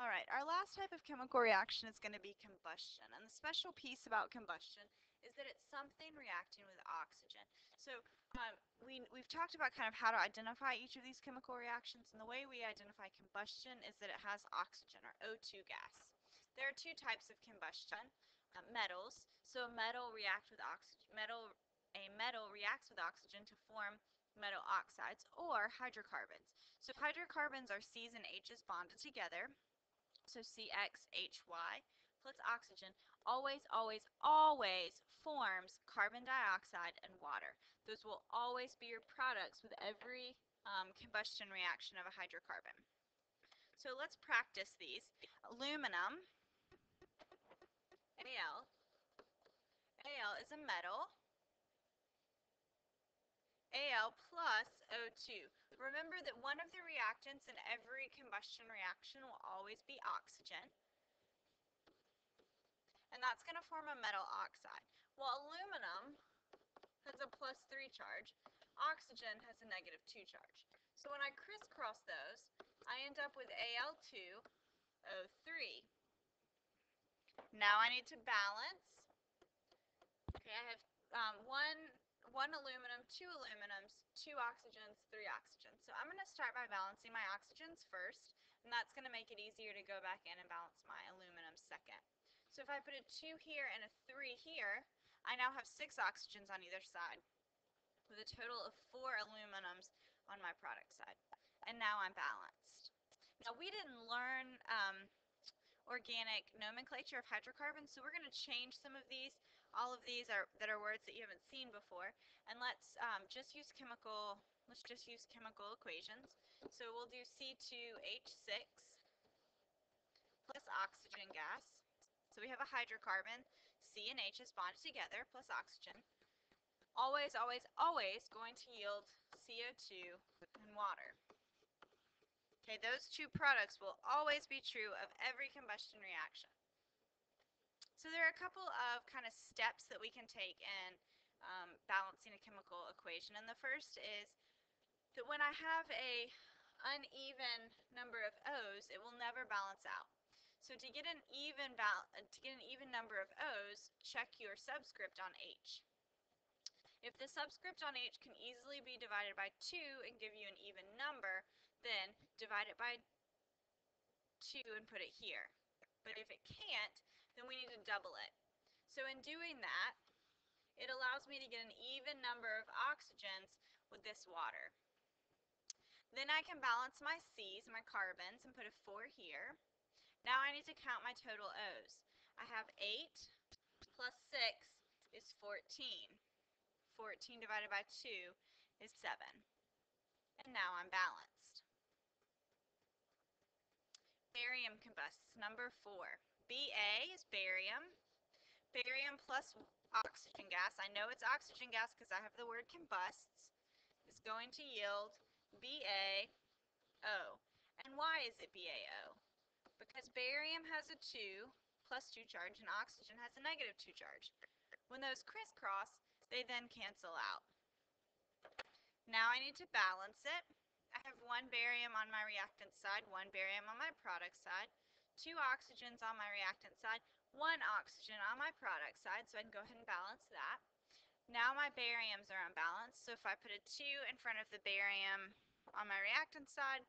All right, our last type of chemical reaction is going to be combustion. And the special piece about combustion is that it's something reacting with oxygen. So we've talked about kind of how to identify each of these chemical reactions. And the way we identify combustion is that it has oxygen, or O2 gas. There are two types of combustion. Metals. So a metal reacts with oxygen. A metal reacts with oxygen to form metal oxides, or hydrocarbons. So hydrocarbons are C's and H's bonded together. So CXHY plus oxygen always, always, always forms carbon dioxide and water. Those will always be your products with every combustion reaction of a hydrocarbon. So let's practice these. Aluminum, Al. Al is a metal. Al plus O2. Remember that one of the reactants in every combustion reaction will always be oxygen. And that's going to form a metal oxide. Well, aluminum has a +3 charge. Oxygen has a -2 charge. So when I crisscross those, I end up with Al2O3. Now I need to balance. Okay, I have one aluminum, two aluminums, two oxygens, three oxygens. So I'm going to start by balancing my oxygens first, and that's going to make it easier to go back in and balance my aluminum second. So if I put a 2 here and a 3 here, I now have 6 oxygens on either side, with a total of 4 aluminums on my product side. And now I'm balanced. Now we didn't learn organic nomenclature of hydrocarbons, so we're going to change some of these. All of these are words that you haven't seen before, and let's just use chemical equations. So we'll do C2H6 plus oxygen gas. So we have a hydrocarbon, C and H is bonded together, plus oxygen. Always, always, always going to yield CO2 and water. Okay, those two products will always be true of every combustion reaction. So there are a couple of kind of steps that we can take in balancing a chemical equation. And the first is that when I have a uneven number of O's, it will never balance out. So to get an even number of O's, check your subscript on H. If the subscript on H can easily be divided by 2 and give you an even number, then divide it by 2 and put it here. But if it can't, then we need to double it. So in doing that, it allows me to get an even number of oxygens with this water. Then I can balance my C's, my carbons, and put a 4 here. Now I need to count my total O's. I have 8 plus 6 is 14. 14 divided by 2 is 7. And now I'm balanced. Barium combusts, number 4. Ba is barium. Barium plus oxygen gas, I know it's oxygen gas because I have the word combusts, is going to yield BaO. And why is it BaO? Because barium has a 2 plus 2 charge and oxygen has a -2 charge. When those crisscross, they then cancel out. Now I need to balance it. I have 1 barium on my reactant side, 1 barium on my product side, 2 oxygens on my reactant side, 1 oxygen on my product side, so I can go ahead and balance that. Now my bariums are unbalanced, so if I put a 2 in front of the barium on my reactant side,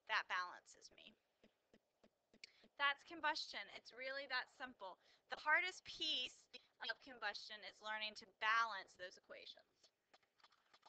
that balances me. That's combustion. It's really that simple. The hardest piece of combustion is learning to balance those equations.